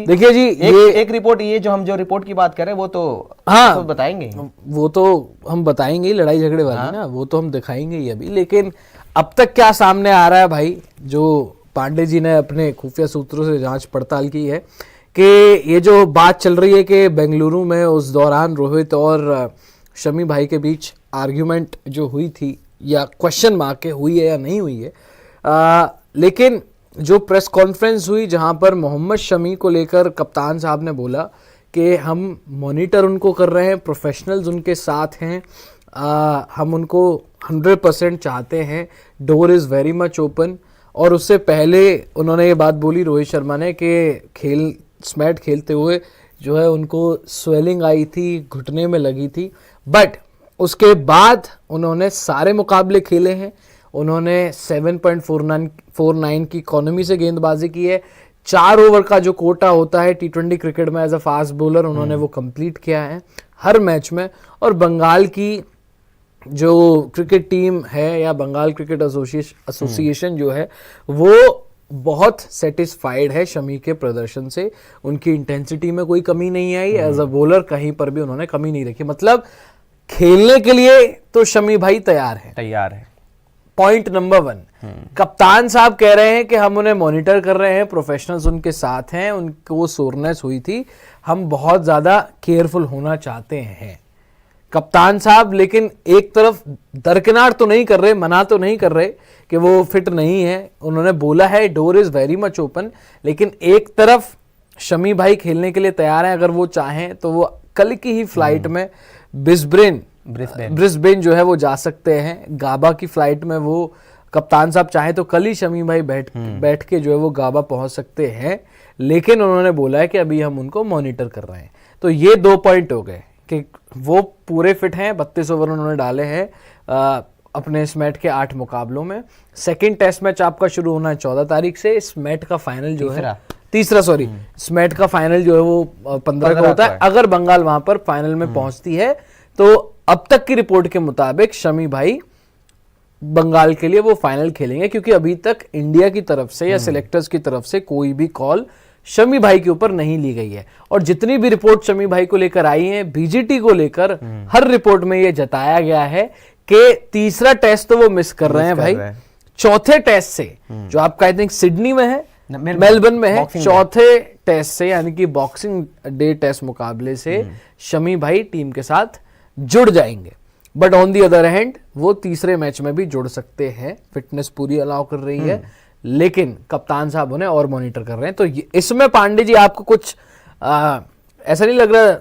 थी। देखिए जी, एक रिपोर्ट, ये जो हम जो रिपोर्ट की बात करें वो तो हाँ तो बताएंगे, वो तो हम बताएंगे ही, लड़ाई झगड़े वाली ना, वो तो हम दिखाएंगे ही अभी। लेकिन अब तक क्या सामने आ रहा है भाई, जो पांडे जी ने अपने खुफिया सूत्रों से जांच पड़ताल की है कि ये जो बात चल रही है कि बेंगलुरु में उस दौरान रोहित और शमी भाई के बीच आर्ग्यूमेंट जो हुई थी, या क्वेश्चन मार्क है हुई है या नहीं हुई है, लेकिन जो प्रेस कॉन्फ्रेंस हुई जहां पर मोहम्मद शमी को लेकर कप्तान साहब ने बोला कि हम मॉनिटर उनको कर रहे हैं, प्रोफेशनल्स उनके साथ हैं, हम उनको 100% चाहते हैं, door is very much open. और उससे पहले उन्होंने ये बात बोली रोहित शर्मा ने कि स्मैट खेलते हुए जो है उनको स्वेलिंग आई थी, घुटने में लगी थी, बट उसके बाद उन्होंने सारे मुकाबले खेले हैं, उन्होंने 7.49 की इकोनॉमी से गेंदबाजी की है, 4 ओवर का जो कोटा होता है T20 क्रिकेट में एज अ फास्ट बॉलर उन्होंने वो कंप्लीट किया है हर मैच में। और बंगाल की जो क्रिकेट टीम है या बंगाल क्रिकेट एसोसिएशन जो है वो बहुत सेटिस्फाइड है शमी के प्रदर्शन से, उनकी इंटेंसिटी में कोई कमी नहीं आई, एज अ बॉलर कहीं पर भी उन्होंने कमी नहीं रखी। मतलब खेलने के लिए तो शमी भाई तैयार है। पॉइंट नंबर 1, कप्तान साहब कह रहे हैं कि हम उन्हें मॉनिटर कर रहे हैं, प्रोफेशनल्स उनके साथ हैं, उनको सोरनेस हुई थी, हम बहुत ज्यादा केयरफुल होना चाहते हैं कप्तान साहब। लेकिन एक तरफ दरकिनार तो नहीं कर रहे, मना तो नहीं कर रहे कि वो फिट नहीं है, उन्होंने बोला है door is very much open. लेकिन एक तरफ शमी भाई खेलने के लिए तैयार हैं, अगर वो चाहें तो वो कल की ही फ्लाइट में ब्रिस्बेन जो है वो जा सकते हैं। गाबा की फ्लाइट में वो कप्तान साहब चाहें तो कल ही शमी भाई बैठ के जो है वो गाबा पहुंच सकते हैं, लेकिन उन्होंने बोला है कि अभी हम उनको मॉनिटर कर रहे हैं। तो ये 2 पॉइंट हो गए कि वो पूरे फिट हैं, 32 ओवर उन्होंने डाले हैं अपने इस मैच के 8 मुकाबलों में। सेकंड टेस्ट मैच आपका शुरू होना है 14 तारीख से, इस मैच का फाइनल जो है तीसरा इस मैच का फाइनल जो है वो 15 का होता है। अगर बंगाल वहां पर फाइनल में पहुंचती है तो अब तक की रिपोर्ट के मुताबिक शमी भाई बंगाल के लिए वो फाइनल खेलेंगे, क्योंकि अभी तक इंडिया की तरफ से या सिलेक्टर्स की तरफ से कोई भी कॉल शमी भाई के ऊपर नहीं ली गई है। और जितनी भी रिपोर्ट शमी भाई को लेकर आई हैं, बीजीटी को लेकर हर रिपोर्ट में ये जताया गया है कि तीसरा टेस्ट तो वो मिस कर रहे हैं भाई। चौथे टेस्ट से जो आपका आई थिंक सिडनी में है, मेलबर्न में है, चौथे टेस्ट से यानी कि बॉक्सिंग डे टेस्ट मुकाबले से शमी भाई टीम के साथ जुड़ जाएंगे। But on the other hand वो तीसरे मैच में भी जुड़ सकते हैं, फिटनेस पूरी अलाउ कर रही है, लेकिन कप्तान साहब उन्हें और मॉनिटर कर रहे हैं। तो इसमें पांडे जी आपको कुछ ऐसा नहीं लग रहा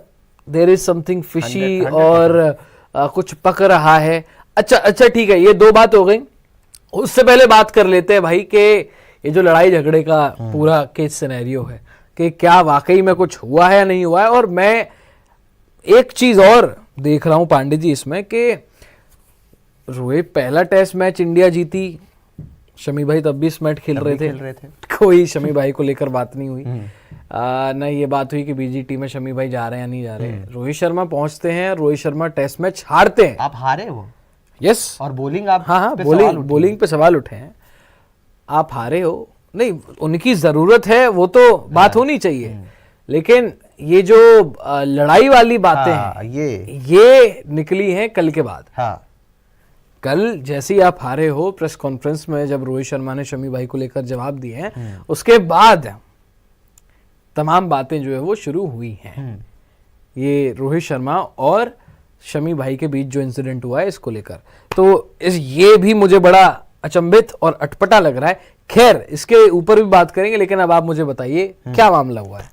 देयर इज समथिंग फिशी और कुछ पक रहा है? अच्छा ठीक है, ये 2 बात हो गई। उससे पहले बात कर लेते हैं भाई कि ये जो लड़ाई झगड़े का पूरा केस सिनेरियो है कि क्या वाकई में कुछ हुआ है या नहीं हुआ है। और मैं एक चीज और देख रहा हूं पांडे जी इसमें कि रोहित पहला टेस्ट मैच इंडिया जीती, शमी भाई तब भी इस मैच खेल रहे थे। कोई शमी भाई को लेकर बात नहीं हुई, ना ये बात हुई कि बीजीटी में शमी भाई जा रहे हैं या नहीं जा रहे हैं। रोहित शर्मा पहुंचते हैं, रोहित शर्मा टेस्ट मैच हारते हैं। आप हारे हो? यस। और बॉलिंग आप हाँ बॉलिंग पे सवाल उठे हैं, आप हारे हो। नहीं, उनकी जरूरत है वो तो बात होनी चाहिए, लेकिन ये जो लड़ाई वाली बातें हैं ये निकली हैं कल के बाद। कल जैसे ही आप हारे हो, प्रेस कॉन्फ्रेंस में जब रोहित शर्मा ने शमी भाई को लेकर जवाब दिए हैं, उसके बाद तमाम बातें जो है वो शुरू हुई हैं। ये रोहित शर्मा और शमी भाई के बीच जो इंसिडेंट हुआ है इसको लेकर, तो ये भी मुझे बड़ा अचंभित और अटपटा लग रहा है। खैर इसके ऊपर भी बात करेंगे, लेकिन अब आप मुझे बताइए क्या मामला हुआ है,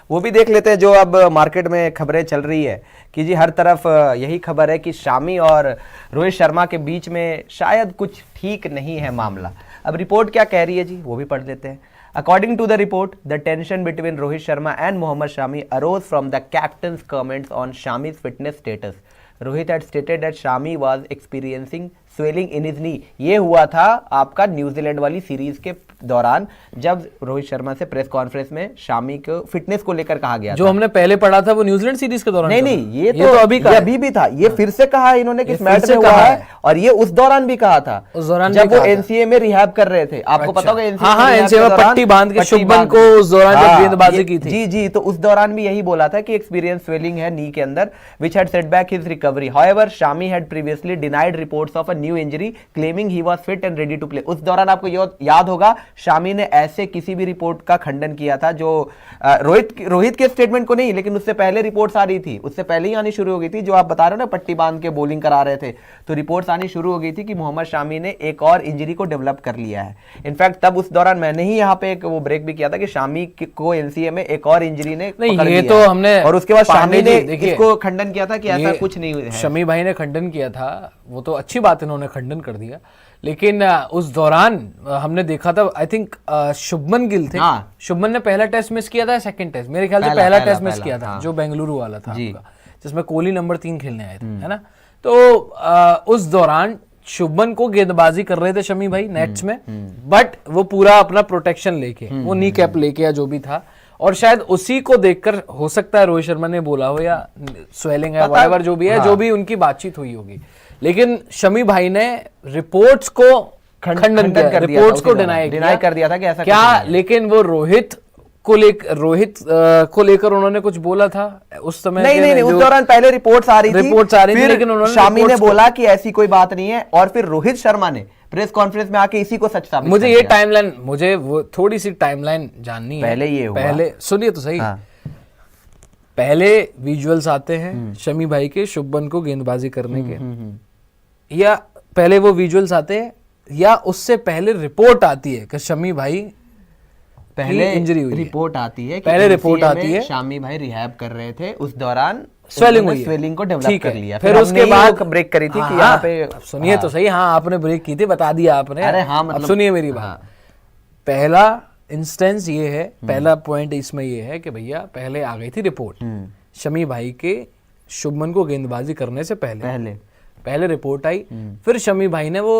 वो भी देख लेते हैं। जो अब मार्केट में खबरें चल रही है कि जी हर तरफ यही खबर है कि शामी और रोहित शर्मा के बीच में शायद कुछ ठीक नहीं है मामला। अब रिपोर्ट क्या कह रही है जी वो भी पढ़ लेते हैं। According to the report, the tension between Rohit Sharma and Mohammed Shami arose from the captain's comments on Shami's fitness status. Rohit had stated that Shami was experiencing swelling in his knee। ये हुआ था आपका न्यूजीलैंड वाली सीरीज के दौरान, जब रोहित शर्मा से प्रेस कॉन्फ्रेंस में शामी को फिटनेस को लेकर कहा गया जो हमने पहले पढ़ा था वो न्यूजीलैंड सीरीज के दौरान। नहीं, ये तो अभी भी था, ये फिर से कहा इन्होंने कि मैच में हुआ है और ये उस दौरान भी कहा था, उस दौरान जब भी वो कहा था। एनसीए में रिहैब कर रहे थे। आपको पता होगा हाँ हाँ, एनसीए में पट्टी बांध के शुभमन को उस दौरान जब गेंदबाजी की थी। जी जी, तो उस दौरान भी यही बोला था कि एक्सपीरियंस स्वेलिंग है नी के अंदर which had set back his recovery. However Shami had previously denied reports of a new injury claiming he was fit and ready to play. उस दौरान आपको याद होगा शामी ने ऐसे किसी भी रिपोर्ट का खंडन किया था जो रोहित के स्टेटमेंट को नहीं, लेकिन उससे पहले रिपोर्ट्स आ रही थी, उससे पहले ही आनी शुरू हो गई थी। जो आप बता रहे हो ना, पट्टी बांध के बॉलिंग करा रहे थे, तो रिपोर्ट्स आनी शुरू हो गई थी कि मोहम्मद शामी ने एक और इंजरी को डेवलप कर लिया है। इनफैक्ट तब उस दौरान मैंने ही यहाँ पे एक वो ब्रेक भी किया था कि शामी को एनसीए में एक और इंजरी ने नहीं, पकड़ ये लिया तो है। हमने और उसके बाद शामी ने देखिए, इसको खंडन किया था कि ऐसा कुछ नहीं है। शमी भाई ने खंडन किया था, वो तो अच्छी बात इन्होंने खंडन कर दिया, लेकिन उस दौरान हमने देखा था, आई थिंक शुभमन गिल थे। हाँ। शुभमन ने पहला टेस्ट मिस किया था, सेकंड टेस्ट मेरे ख्याल से पहला टेस्ट मिस किया था, जो बेंगलुरु वाला था आपका, जिसमें कोहली नंबर 3 खेलने आए थे, है ना। तो उस दौरान शुभमन को गेंदबाजी कर रहे थे शमी भाई नेट्स में, बट वो पूरा अपना प्रोटेक्शन लेके, वो नी कैप लेके या जो भी था, और शायद उसी को देखकर हो सकता है रोहित शर्मा ने बोला हो या स्वेलिंग है व्हाटएवर जो भी है, जो भी उनकी बातचीत हुई होगी, लेकिन शमी भाई ने रिपोर्ट्स को खंडन किया, रिपोर्ट्स को डिनाई कर दिया था कि ऐसा क्या। लेकिन वो रोहित को लेकर उन्होंने कुछ बोला था उस समय? नहीं, उस दौरान पहले रिपोर्ट्स आ रही थी, लेकिन उन्होंने शामी ने बोला कि ऐसी कोई बात नहीं है, और फिर रोहित शर्मा ने प्रेस कॉन्फ्रेंस में आके इसी को सच साबित मुझे ये टाइमलाइन, मुझे वो थोड़ी सी टाइमलाइन जाननी है। पहले ये हुआ, पहले सुनिए तो सही। हाँ। पहले विजुअल्स आते हैं शमी भाई के शुभमन को गेंदबाजी करने के, या पहले वो विजुअल्स आते हैं, या उससे पहले रिपोर्ट आती है कि शमी भाई पहले इंजरी हुई, रिपोर्ट आती है कि पहले रिपोर्ट आती है शामी भाई रिहैब कर रहे थे, उस दौरान स्वेलिंग को डेवलप कर लिया। फिर उसके बाद ब्रेक करी थी कि यहाँ पे सुनिए तो सही। हाँ, आपने ब्रेक की थी, बता दिया आपने। अरे हाँ, मतलब सुनिए मेरी बात। पहला इंस्टेंस ये है, पहला पॉइंट इसमें ये है कि भैया पहले आ गई थी रिपोर्ट शमी भाई के शुभमन को गेंदबाजी करने से पहले रिपोर्ट आई, फिर शमी भाई ने वो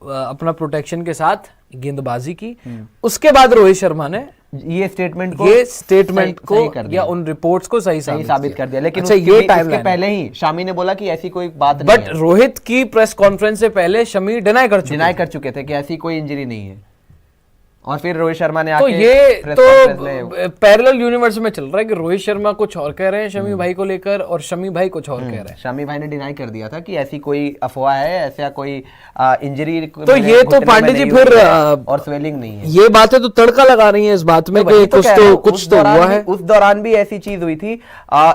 अपना प्रोटेक्शन के साथ गेंदबाजी की, उसके बाद रोहित शर्मा ने ये स्टेटमेंट को या उन रिपोर्ट्स को सही साबित कर दिया। लेकिन अच्छा, ये उसके पहले ही शामी ने बोला कि ऐसी कोई बात नहीं बट रोहित की प्रेस कॉन्फ्रेंस से पहले शमी डिनाई कर चुके थे कि ऐसी कोई इंजरी नहीं है, और फिर रोहित शर्मा ने तो ये तो पैरेलल यूनिवर्स में चल रहा है कि रोहित शर्मा कुछ और कह रहे हैं शमी भाई को लेकर, और शमी भाई कुछ और कह रहे हैं। शमी भाई ने डिनाई कर दिया था कि ऐसी कोई अफवाह है, ऐसा कोई इंजरी, तो ये तो पांडे जी फिर और स्वेलिंग नहीं है। ये बातें तो तड़का लगा रही है इस बात में कि कुछ तो हुआ है। उस दौरान भी ऐसी चीज हुई थी,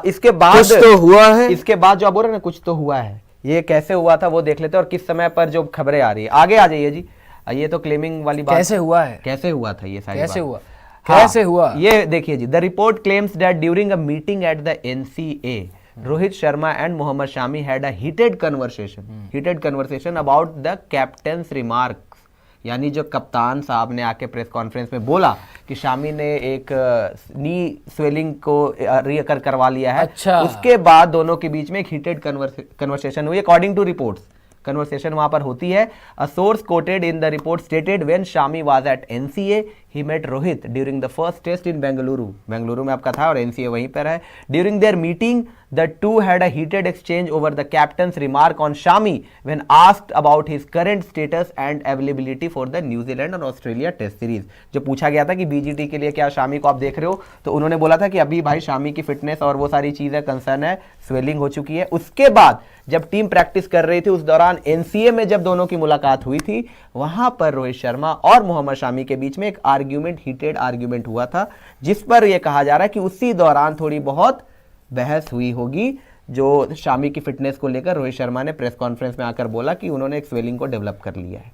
इसके बाद कुछ तो हुआ है, इसके बाद जो आप बोल रहे हैं ना कुछ तो हुआ है, ये कैसे हुआ था वो देख लेते हैं, और किस समय पर जो खबरें आ रही है। आगे आ जाइए जी। ये तो क्लेमिंग वाली बात, कैसे हुआ है, कैसे हुआ था ये सारी कैसे बात। हुआ, हाँ, कैसे हुआ ये देखिए जी। The report claims that during a meeting at the NCA Rohit Sharma and Mohammed Shami had a heated conversation about the captain's remarks, यानी जो कप्तान साहब ने आके प्रेस कॉन्फ्रेंस में बोला कि शामी ने एक नी स्वेलिंग को रिकवर करवा लिया है। अच्छा। उसके बाद दोनों के बीच में एक हीटेड कन्वर्सेशन हुई, अकॉर्डिंग टू रिपोर्ट्स। कन्वर्सेशन वहां पर होती है। A source quoted in the report stated when Shami was at NCA he met Rohit during the first test in Bengaluru में आपका था, और एनसीए वहीं पर है। During their meeting the two had a heated exchange over the captain's remark on Shami when asked about his current status and availability for the New Zealand और Australia test series. जो पूछा गया था कि BGT के लिए क्या शामी को आप देख रहे हो, तो उन्होंने बोला था कि अभी भाई शामी की फिटनेस और वो सारी चीजें कंसर्न है, स्वेलिंग हो चुकी है। उसके बाद जब टीम प्रैक्टिस कर रही थी, उस दौरान एनसीए में जब दोनों की मुलाकात हुई थी, वहां पर रोहित शर्मा और मोहम्मद शामी के बीच में एक हीटेड आर्ग्यूमेंट हुआ था, जिस पर यह कहा जा रहा है कि उसी दौरान थोड़ी बहुत बहस हुई होगी, जो शामी की फिटनेस को लेकर रोहित शर्मा ने प्रेस कॉन्फ्रेंस में आकर बोला कि उन्होंने एक स्वेलिंग को डेवलप कर लिया है,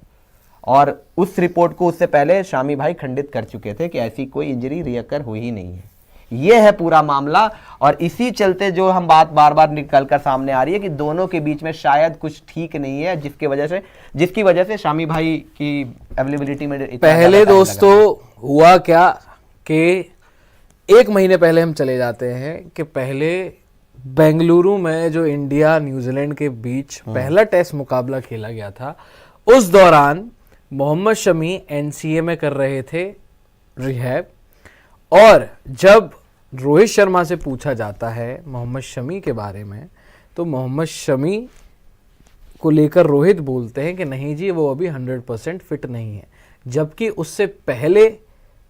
और उस रिपोर्ट को उससे पहले शामी भाई खंडित कर चुके थे कि ऐसी कोई इंजरी रियकर हुई ही नहीं है। ये है पूरा मामला, और इसी चलते जो हम बात बार बार निकल कर सामने आ रही है कि दोनों के बीच में शायद कुछ ठीक नहीं है, जिसकी वजह से शामी भाई की अवेलेबिलिटी में पहले दोस्तों हुआ क्या कि 1 महीने पहले हम चले जाते हैं कि पहले बेंगलुरु में जो इंडिया न्यूजीलैंड के बीच पहला टेस्ट मुकाबला खेला गया था, उस दौरान मोहम्मद शमी एनसीए में कर रहे थे रिहैब, और जब रोहित शर्मा से पूछा जाता है मोहम्मद शमी के बारे में, तो मोहम्मद शमी को लेकर रोहित बोलते हैं कि नहीं जी वो अभी 100% फिट नहीं है, जबकि उससे पहले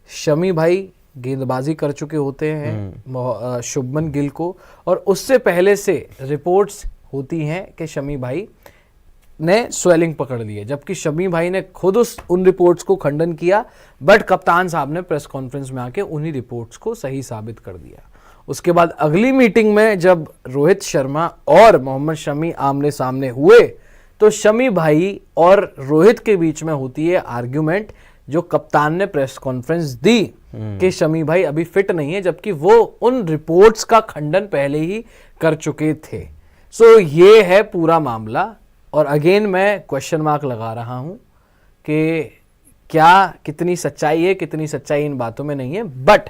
शमी भाई गेंदबाजी कर चुके होते हैं शुभमन गिल को, और उससे पहले से रिपोर्ट्स होती हैं कि शमी भाई ने स्वेलिंग पकड़ ली है, जबकि शमी भाई ने खुद उन रिपोर्ट्स को खंडन किया, बट कप्तान साहब ने प्रेस कॉन्फ्रेंस में आके उन्हीं रिपोर्ट्स को सही साबित कर दिया। उसके बाद अगली मीटिंग में जब रोहित शर्मा और मोहम्मद शमी आमने सामने हुए तो शमी भाई और रोहित के बीच में होती है आर्ग्यूमेंट, जो कप्तान ने प्रेस कॉन्फ्रेंस दी कि शमी भाई अभी फिट नहीं है, जबकि वो उन रिपोर्ट्स का खंडन पहले ही कर चुके थे। सो ये है पूरा मामला, और अगेन मैं क्वेश्चन मार्क लगा रहा हूं कि क्या कितनी सच्चाई है, कितनी सच्चाई इन बातों में नहीं है। बट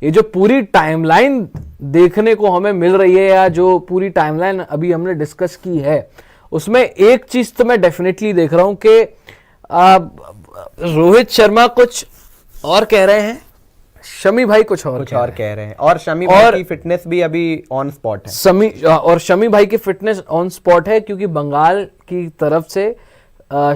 ये जो पूरी टाइमलाइन देखने को हमें मिल रही है, या जो पूरी टाइमलाइन अभी हमने डिस्कस की है, उसमें एक चीज तो मैं डेफिनेटली देख रहा हूं कि रोहित शर्मा कुछ और कह रहे हैं, शमी भाई कुछ और कह रहे हैं, और शमी भाई की फिटनेस भी अभी ऑन स्पॉट है। शमी भाई की फिटनेस ऑन स्पॉट है, क्योंकि बंगाल की तरफ से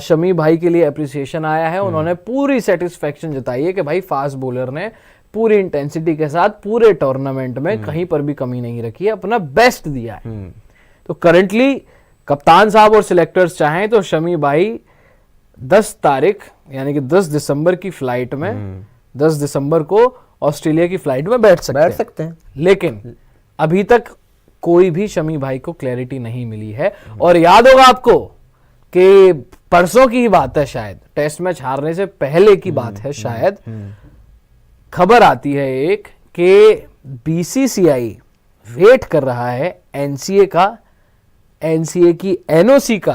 शमी भाई के लिए अप्रिसिएशन आया है। उन्होंने पूरी सेटिस्फेक्शन जताई है कि भाई फास्ट बॉलर ने पूरी इंटेंसिटी के साथ पूरे टूर्नामेंट में कहीं पर भी कमी नहीं रखी है, अपना बेस्ट दिया है। तो करंटली कप्तान साहब और सिलेक्टर्स चाहें तो शमी भाई 10 तारीख यानी कि 10 दिसंबर की फ्लाइट में 10 दिसंबर को ऑस्ट्रेलिया की फ्लाइट में बैठ सकते हैं। लेकिन अभी तक कोई भी शमी भाई को क्लैरिटी नहीं मिली है। और याद होगा आपको कि परसों की ही बात है, शायद टेस्ट मैच हारने से पहले की बात है, शायद खबर आती है एक कि बीसीसीआई वेट कर रहा है एनसीए की एनओसी का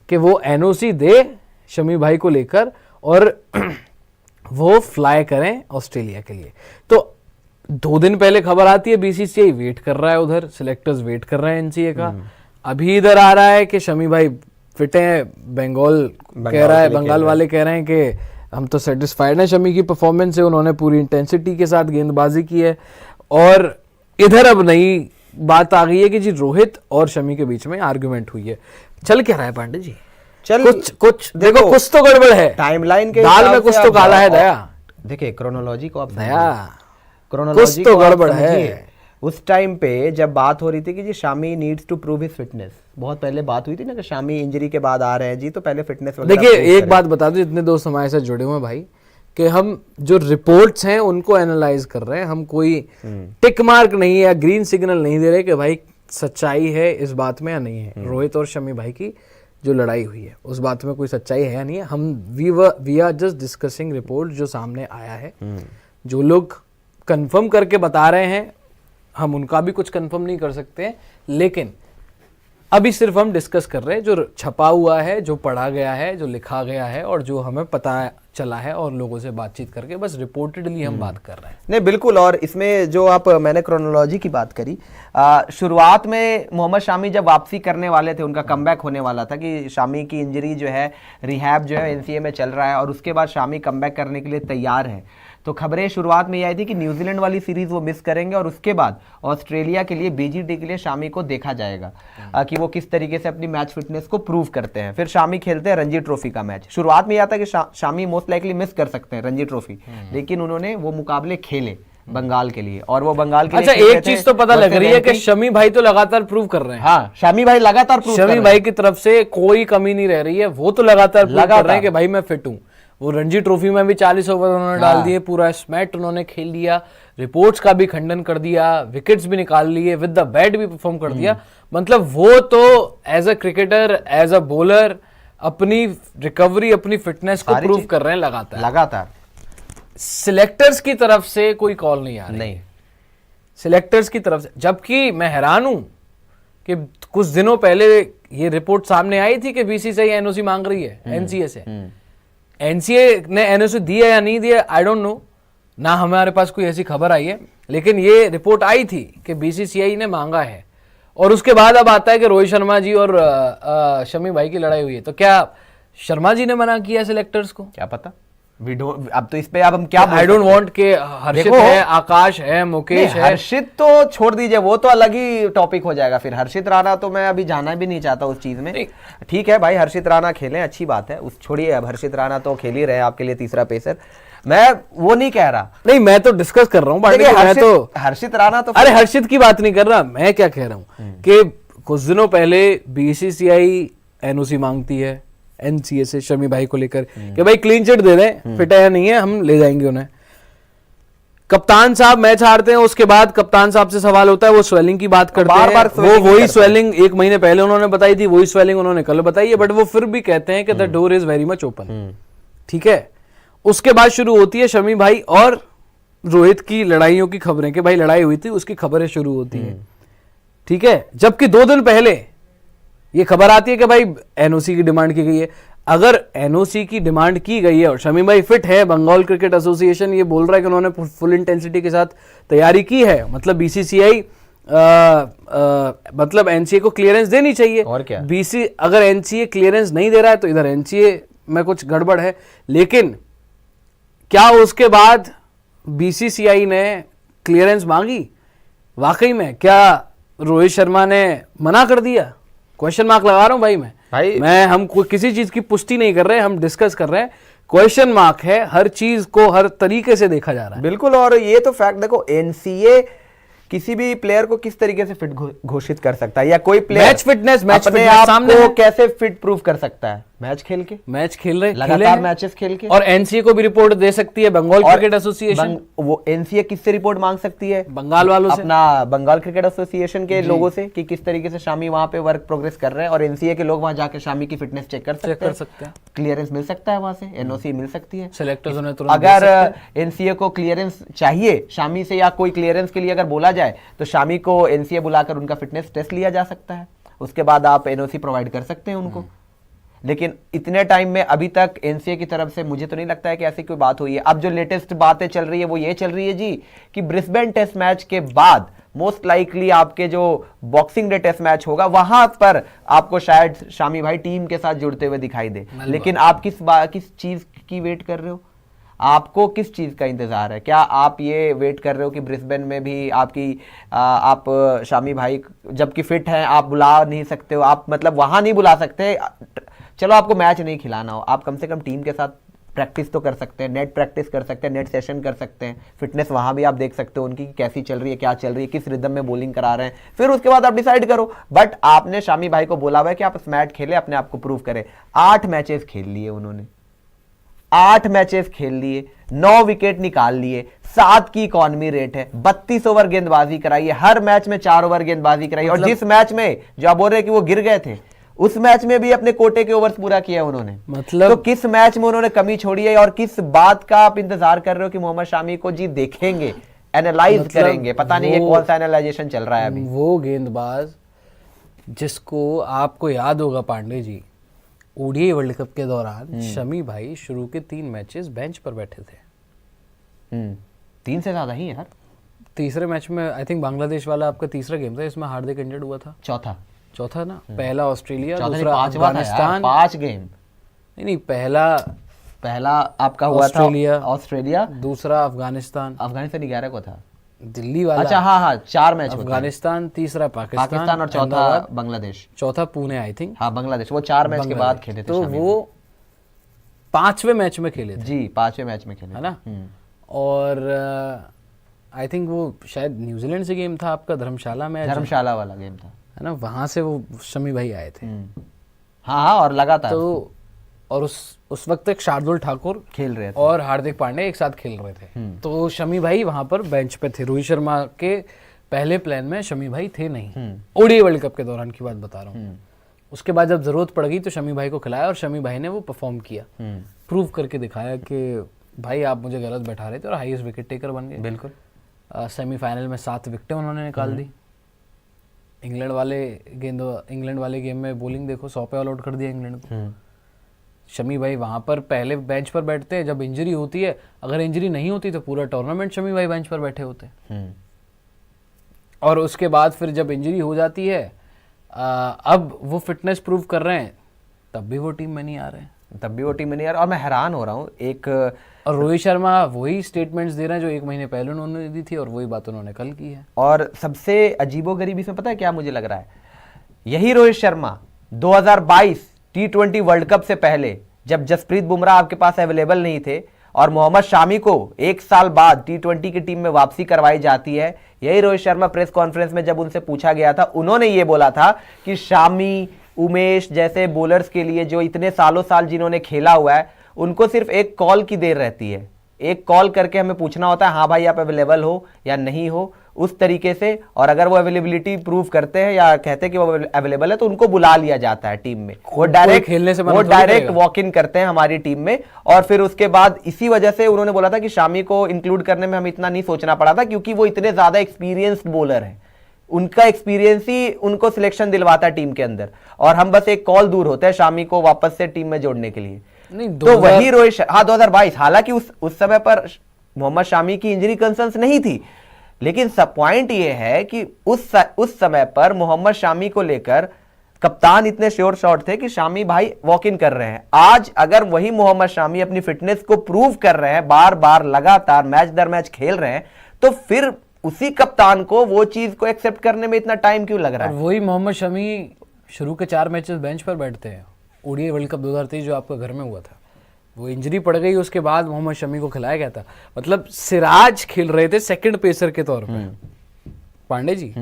कि वो एनओसी दे शमी भाई को लेकर और वो फ्लाई करें ऑस्ट्रेलिया के लिए। तो 2 दिन पहले खबर आती है बीसीसीआई वेट कर रहा है, उधर सिलेक्टर्स वेट कर रहे हैं एनसीए का। अभी इधर आ रहा है कि शमी भाई फिट हैं, बंगाल वाले कह रहे हैं कि हम तो सेटिस्फाइड हैं शमी की परफॉर्मेंस से, उन्होंने पूरी इंटेंसिटी के साथ गेंदबाजी की है। और इधर अब नई बात आ गई है कि जी रोहित और शमी के बीच में आर्गुमेंट हुई है। चल क्या रहा है पांडे जी? कुछ देखो, कुछ तो गड़बड़ है टाइमलाइन के दाल में, कुछ तो काला है दया। देखिए क्रोनोलॉजी को आप दया, क्रोनोलॉजी कुछ तो गड़बड़ है। उस टाइम पे जब बात हो रही थी कि जी Shami needs to prove his fitness, बहुत पहले बात हुई थी ना कि शामी इंजरी के बाद आ रहे हैं जी, तो पहले फिटनेस वगैरह। देखिए एक बात बता दो, जितने दोस्त हमारे साथ जुड़े हुए हैं भाई, कि हम जो रिपोर्ट्स हैं उनको एनालाइज कर रहे हैं, हम कोई टिक मार्क नहीं है या ग्रीन सिग्नल नहीं दे रहे कि भाई सच्चाई है इस बात में या नहीं है। रोहित और शमी भाई की जो लड़ाई हुई है उस बात में कोई सच्चाई है या नहीं है, हम we are just discussing report जो सामने आया है। जो लोग कंफर्म करके बता रहे हैं हम उनका भी कुछ कंफर्म नहीं कर सकते हैं, लेकिन अभी सिर्फ हम डिस्कस कर रहे हैं जो छपा हुआ है, जो पढ़ा गया है, जो लिखा गया है और जो हमें पता चला है, और लोगों से बातचीत करके बस रिपोर्टेडली हम बात कर रहे हैं। नहीं बिल्कुल, और इसमें जो मैंने क्रोनोलॉजी की बात करी, शुरुआत में मोहम्मद शामी जब वापसी करने वाले थे, उनका कमबैक होने वाला था कि शामी की इंजरी जो है, रिहैब जो है एनसीए में चल रहा है और उसके बाद शामी कमबैक करने के लिए तैयार है। तो खबरें शुरुआत में ये आई थी कि न्यूजीलैंड वाली सीरीज वो मिस करेंगे और उसके बाद ऑस्ट्रेलिया के लिए बीजीटी के लिए शामी को देखा जाएगा कि वो किस तरीके से अपनी मैच फिटनेस को प्रूव करते हैं। फिर शामी खेलते हैं रणजी ट्रॉफी का मैच। शुरुआत में यह था कि शामी मोस्ट लाइकली मिस कर सकते हैं रणजी ट्रॉफी, लेकिन उन्होंने वो मुकाबले खेले बंगाल के लिए, और वो बंगाल के अच्छा एक चीज तो पता लग रही है कि शमी भाई तो लगातार प्रूव कर रहे हैं। हाँ, शमी भाई लगातार प्रूव शमी भाई की तरफ से कोई कमी नहीं रह रही है, वो तो लगातार प्रूव कर रहे हैं कि भाई मैं फिट हूँ। वो रणजी ट्रॉफी में भी 40 ओवर उन्होंने डाल दिए, पूरा स्मैट उन्होंने खेल लिया, रिपोर्ट्स का भी खंडन कर दिया, विकेट्स भी निकाल लिए, विद द बैट भी परफॉर्म कर दिया। मतलब वो तो as a cricketer, as a bowler अपनी रिकवरी, अपनी फिटनेस को प्रूव कर रहे हैं लगातार। सिलेक्टर्स की तरफ से कोई कॉल नहीं आ रही, नहीं सिलेक्टर्स की तरफ से, जबकि मैं हैरान हूं कि कुछ दिनों पहले ये रिपोर्ट सामने आई थी कि बीसीसीआई एनओसी मांग रही है एनसीए से। एनसीए ने एनओसी दिया या नहीं दिया आई डोंट नो, ना हमारे पास कोई ऐसी खबर आई है, लेकिन ये रिपोर्ट आई थी कि बीसीसीआई ने मांगा है। और उसके बाद अब आता है कि रोहित शर्मा जी और शमी भाई की लड़ाई हुई है। तो क्या शर्मा जी ने मना किया सिलेक्टर्स को? क्या पता, अब तो इस पे अब हम क्या आई डोंट वांट के हर्षित देखो, है, आकाश है, मुकेश है। हर्षित तो छोड़ दीजिए, वो तो अलग ही टॉपिक हो जाएगा फिर। हर्षित राणा तो मैं अभी जाना भी नहीं चाहता उस चीज में। ठीक है भाई, हर्षित राणा खेलें, अच्छी बात है, उस छोड़िए, अब हर्षित राणा तो खेल ही रहे हैं आपके लिए तीसरा पेसर, मैं वो नहीं कह रहा। नहीं, मैं तो डिस्कस कर रहा हूँ पांडे जी, मैं तो हर्षित राणा तो, अरे हर्षित की बात नहीं कर रहा, मैं क्या कह रहा हूँ कि कुछ दिनों पहले बीसीसीआई एनओसी मांगती है एनसीए से शमी भाई को लेकर कि भाई क्लीन चिट दे दें, फिट है या नहीं है, हम ले जाएंगे उन्हें। कप्तान साहब मैच हारते हैं, उसके बाद कप्तान साहब से सवाल होता है, वो स्वेलिंग की बात करते हैं, वो वही स्वेलिंग 1 महीने पहले उन्होंने बताई थी, वही स्वेलिंग उन्होंने कल बताई है, बट वो फिर भी कहते हैं कि the door is very much open. ठीक है, उसके बाद शुरू होती है शमी भाई और रोहित की लड़ाइयों की खबरें कि भाई लड़ाई हुई थी, उसकी खबरें शुरू होती हैं। ठीक है, जबकि 2 दिन पहले ये खबर आती है कि भाई एनओसी की डिमांड की गई है। अगर एनओसी की डिमांड की गई है और शमी भाई फिट है, बंगाल क्रिकेट एसोसिएशन ये बोल रहा है कि उन्होंने फुल इंटेंसिटी के साथ तैयारी की है, मतलब बीसीसीआई मतलब एनसीए को क्लियरेंस देनी चाहिए। और क्या, बीसी अगर एनसीए क्लियरेंस नहीं दे रहा है तो इधर एनसीए में कुछ गड़बड़ है। लेकिन क्या उसके बाद बीसीसीआई ने क्लियरेंस मांगी? वाकई में क्या रोहित शर्मा ने मना कर दिया? क्वेश्चन मार्क लगा रहा हूं भाई मैं हम किसी चीज की पुष्टि नहीं कर रहे, हम डिस्कस कर रहे हैं, क्वेश्चन मार्क है, हर चीज को हर तरीके से देखा जा रहा है। बिल्कुल, और ये तो फैक्ट देखो, एनसीए किसी भी प्लेयर को किस तरीके से फिट घोषित कर सकता है, या कोई प्लेयर मैच फिटनेस अपने आप को कैसे फिट प्रूव कर सकता है? मैच खेल के, मैच खेल रहे, लगातार मैचेस खेल के, और एनसीए को भी रिपोर्ट दे सकती है बंगाल क्रिकेट एसोसिएशन। वो एनसीए किससे रिपोर्ट मांग सकती है? बंगाल वालों से, अपना बंगाल क्रिकेट एसोसिएशन के लोगों से, कि किस तरीके से शामी वहां पे वर्क प्रोग्रेस कर रहे हैं, और एनसीए के लोग वहां जाकर शामी की फिटनेस चेक कर सकते हैं। क्लियरेंस मिल सकता है वहां से, एनओसी मिल सकती है, सिलेक्टर्स उन्हें तुरंत अगर एनसीए को क्लियरेंस चाहिए शामी से, या कोई क्लियरेंस के लिए अगर बोला जाए तो शामी को एनसीए बुलाकर उनका फिटनेस टेस्ट लिया जा सकता है, उसके बाद आप एनओसी प्रोवाइड कर सकते हैं उनको। लेकिन इतने टाइम में अभी तक एनसीए की तरफ से मुझे तो नहीं लगता है कि ऐसी कोई बात हुई है। अब जो लेटेस्ट बातें चल रही है वो ये चल रही है जी कि ब्रिस्बेन टेस्ट मैच के बाद मोस्ट लाइकली आपके जो बॉक्सिंग डे टेस्ट मैच होगा वहां पर आपको शायद शामी भाई टीम के साथ जुड़ते हुए दिखाई दे। लेकिन आप किस चीज की वेट कर रहे हो? आपको किस चीज का इंतजार है? क्या आप ये वेट कर रहे हो कि ब्रिस्बेन में भी आप शामी भाई जबकि फिट हैं आप बुला नहीं सकते हो, आप मतलब वहां नहीं बुला सकते, चलो आपको मैच नहीं खिलाना हो, आप कम से कम टीम के साथ प्रैक्टिस तो कर सकते हैं, नेट प्रैक्टिस कर सकते हैं, नेट सेशन कर सकते हैं, फिटनेस वहां भी आप देख सकते हो उनकी कैसी चल रही है, क्या चल रही है, किस रिदम में बॉलिंग करा रहे हैं, फिर उसके बाद आप डिसाइड करो। बट आपने शामी भाई को बोला हुआ है कि आप मैच खेले, अपने आप को प्रूव करें। 8 मैचेस खेल लिए उन्होंने, 8 मैचेस खेल लिए, 9 विकेट निकाल लिए, 7 की इकॉनमी रेट है, 32 ओवर गेंदबाजी कराई है, हर मैच में 4 ओवर गेंदबाजी कराई है, और जिस मैच में जो आप बोल रहे कि वो गिर गए थे उस मैच में भी अपने कोटे के ओवर्स पूरा किया उन्होंने। मतलब तो किस मैच में उन्होंने कमी छोड़ी है, और किस बात का आप इंतजार कर रहे हो कि मोहम्मद शामी को जी देखेंगे, एनालाइज करेंगे? पता नहीं ये कौन सा एनालाइजेशन चल रहा है अभी। वो गेंदबाज जिसको आपको याद होगा Pandey ji, ODI world cup के दौरान शमी भाई शुरू के 3 मैचेस बेंच पर बैठे थे। 3 से ज्यादा ही यार। तीसरे मैच में आई थिंक बांग्लादेश वाला आपका तीसरा गेम था, इसमें हार्दिक इंजर्ड हुआ था। चौथा ना, पहला ऑस्ट्रेलिया, दूसरा अफगानिस्तान। 5 गेम नहीं, पहला आपका हुआ था ऑस्ट्रेलिया, दूसरा अफगानिस्तान 11 को था, दिल्ली वाला। अच्छा हाँ 4 मैच, अफगानिस्तान, तीसरा पाकिस्तान और चौथा बांग्लादेश, चौथा पुणे आई थिंक। हाँ बांग्लादेश, वो 4 मैच के बाद खेले थे। तो वो 5वें मैच में खेले थे जी, 5वें मैच में खेले, है ना। और आई थिंक वो शायद न्यूजीलैंड से गेम था आपका, धर्मशाला वाला गेम था, है ना, वहां से वो शमी भाई आए थे। हाँ, और लगातार तो और उस वक्त तक शार्दुल ठाकुर खेल रहे थे और हार्दिक पांड्या एक साथ खेल रहे थे। तो शमी भाई वहां पर बेंच पे थे, रोहित शर्मा के पहले प्लान में शमी भाई थे नहीं। ओडीआई वर्ल्ड कप के दौरान की बात बता रहा हूँ। उसके बाद जब जरूरत पड़ गई तो शमी भाई को खिलाया, और शमी भाई ने वो परफॉर्म किया, प्रूव करके दिखाया कि भाई आप मुझे गलत बैठा रहे थे, और हाईएस्ट विकेट टेकर बन गए। बिल्कुल। सेमीफाइनल में 7 विकेटें उन्होंने निकाल दी। इंग्लैंड वाले गेम में बॉलिंग देखो, 100 पे ऑल आउट कर दिया इंग्लैंड को। शमी भाई वहां पर पहले बेंच पर बैठते हैं जब इंजरी होती है, अगर इंजरी नहीं होती तो पूरा टूर्नामेंट शमी भाई बेंच पर बैठे होते। और उसके बाद फिर जब इंजरी हो जाती है, अब वो फिटनेस प्रूव कर रहे हैं, तब भी वो टीम में नहीं आ रहे हैं। तब भी वो टीम में नहीं आ रहा। और मैं हैरान हो रहा हूँ एक और रोहित शर्मा वही स्टेटमेंट्स दे रहे हैं जो एक महीने पहले उन्होंने दी थी और वही बात उन्होंने कल की है। और सबसे अजीबोगरीब इसमें पता है क्या मुझे लग रहा है, यही Rohit Sharma 2022 T20 world cup से पहले जब जसप्रीत बुमराह आपके पास अवेलेबल नहीं थे और मोहम्मद शामी को 1 साल बाद T20 की टीम में वापसी करवाई जाती है, यही रोहित शर्मा प्रेस कॉन्फ्रेंस में जब उनसे पूछा गया था, उन्होंने ये बोला था कि शामी, उमेश जैसे बॉलर्स के लिए जो इतने सालों साल जिन्होंने खेला हुआ है, उनको सिर्फ एक कॉल की देर रहती है, एक कॉल करके हमें पूछना होता है हाँ भाई आप अवेलेबल हो या नहीं हो, उस तरीके से। और अगर वो अवेलेबिलिटी प्रूव करते हैं या कहते हैं कि वो अवेलेबल है तो उनको बुला लिया जाता है टीम में, वो डायरेक्ट वॉक इन करते हैं हमारी टीम में। और फिर उसके बाद इसी वजह से उन्होंने बोला था कि शामी को इंक्लूड करने में हमें इतना नहीं सोचना पड़ा था क्योंकि वो इतने ज्यादा एक्सपीरियंस्ड बॉलर है, उनका एक्सपीरियंस ही उनको सिलेक्शन दिलवाता है टीम के अंदर, और हम बस एक कॉल दूर होते हैं शामी को वापस से टीम में जोड़ने के लिए। नहीं, तो वही रोहित, हाँ 2022, हालांकि उस समय पर मोहम्मद शामी की इंजरी कंसर्न्स नहीं थी, लेकिन सब पॉइंट ये है कि उस समय पर मोहम्मद शामी को लेकर कप्तान इतने श्योर शॉट थे कि शामी भाई वॉक इन कर रहे हैं। आज अगर वही मोहम्मद शामी अपनी फिटनेस को प्रूव कर रहे हैं, बार बार लगातार मैच दर मैच खेल रहे हैं, तो फिर उसी कप्तान को वो चीज को एक्सेप्ट करने में इतना टाइम क्यों लग रहा है? वही मोहम्मद शमी शुरू के 4 मैचेस बेंच पर बैठते हैं। ओडीआई वर्ल्ड कप 2023 जो आपका घर में हुआ था, वो इंजरी पड़ गई, उसके बाद मोहम्मद शमी को खिलाया गया था। मतलब सिराज खेल रहे थे सेकंड पेसर के तौर पर, पांडे जी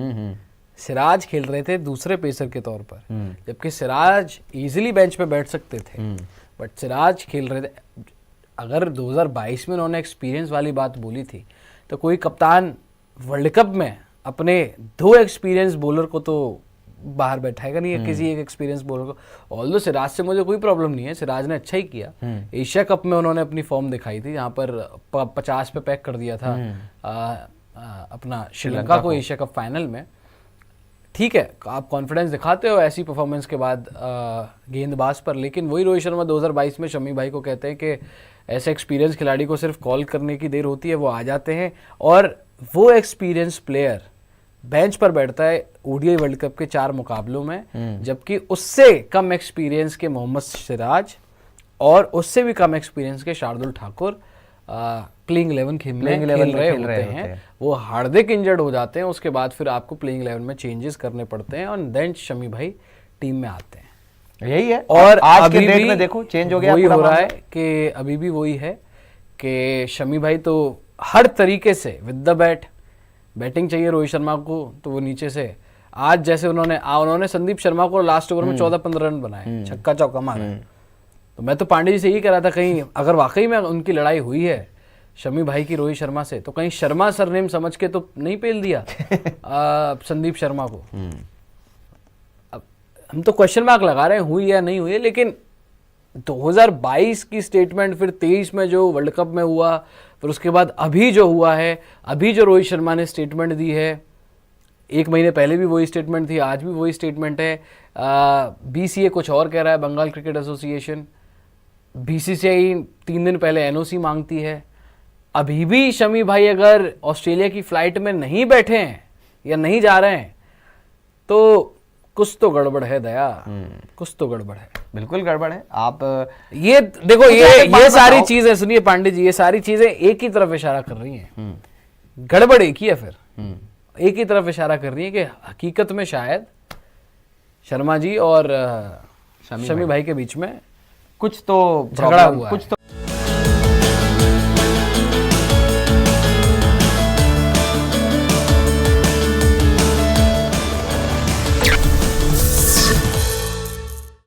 सिराज खेल रहे थे दूसरे पेसर के तौर पर, जबकि सिराज इजीली बेंच पे बैठ सकते थे, बट सिराज खेल रहे थे। अगर 2022 में उन्होंने एक्सपीरियंस वाली बात बोली थी तो कोई कप्तान वर्ल्ड कप में अपने 2 एक्सपीरियंस बॉलर को तो बाहर बैठाएगा नहीं, किसी एक एक्सपीरियंस बॉलर को। ऑल्दो सिराज से मुझे कोई प्रॉब्लम नहीं है, सिराज ने अच्छा ही किया। एशिया कप में उन्होंने अपनी फॉर्म दिखाई थी, यहाँ पर 50 पे पैक कर दिया था अपना श्रीलंका को एशिया कप फाइनल में। ठीक है, आप कॉन्फिडेंस दिखाते हो ऐसी परफॉर्मेंस के बाद गेंदबाज पर, लेकिन वही रोहित शर्मा 2022 में शमी भाई को कहते हैं कि ऐसे एक्सपीरियंस खिलाड़ी को सिर्फ कॉल करने की देर होती है, वो आ जाते हैं। और वो एक्सपीरियंस प्लेयर बेंच पर बैठता है ओडीआई वर्ल्ड कप के 4 मुकाबलों में, जबकि उससे कम एक्सपीरियंस के मोहम्मद सिराज और उससे भी कम एक्सपीरियंस के शार्दुल ठाकुर प्लेइंग 11 खेल रहे होते हैं। वो हार्दिक इंजर्ड हो जाते हैं, उसके बाद फिर आपको प्लेइंग 11 में चेंजेस करने पड़ते हैं और देन शमी भाई टीम में आते हैं। यही है। और आज के डेट में देखो चेंज हो गया, वही हो रहा है कि अभी भी वही है कि शमी भाई तो हर तरीके से विद द बैटिंग चाहिए रोहित शर्मा को, तो वो नीचे से आज जैसे उन्होंने संदीप शर्मा को लास्ट ओवर में 14-15 रन बनाए, छक्का चौका मारा। तो मैं तो पांडे जी से यही कह रहा था, कहीं अगर वाकई में उनकी लड़ाई हुई है शमी भाई की रोहित शर्मा से, तो कहीं शर्मा सरनेम समझ के तो नहीं पेल दिया संदीप शर्मा को। अब हम तो क्वेश्चन मार्क लगा रहे हैं हुई या नहीं हुई, लेकिन 2022 की स्टेटमेंट, फिर 23 में जो वर्ल्ड कप में हुआ, फिर उसके बाद अभी जो हुआ है, अभी जो रोहित शर्मा ने स्टेटमेंट दी है, 1 महीने पहले भी वही स्टेटमेंट थी, आज भी वही स्टेटमेंट है। बीसीए कुछ और कह रहा है, बंगाल क्रिकेट एसोसिएशन। बीसीसीआई 3 दिन पहले एनओसी मांगती है। अभी भी शमी भाई अगर ऑस्ट्रेलिया की फ्लाइट में नहीं बैठे हैं या नहीं जा रहे हैं तो कुछ तो गड़बड़ है दया, कुछ तो गड़बड़ है, बिल्कुल गड़बड़ है। आप ये देखो, ये सारी चीजें सुनिए पांडे जी, ये सारी चीजें एक ही तरफ इशारा कर रही हैं, गड़बड़ एक ही है, फिर एक ही तरफ इशारा कर रही है कि हकीकत में शायद शर्मा जी और शमी भाई के बीच में कुछ तो झगड़ा हुआ है। कुछ तो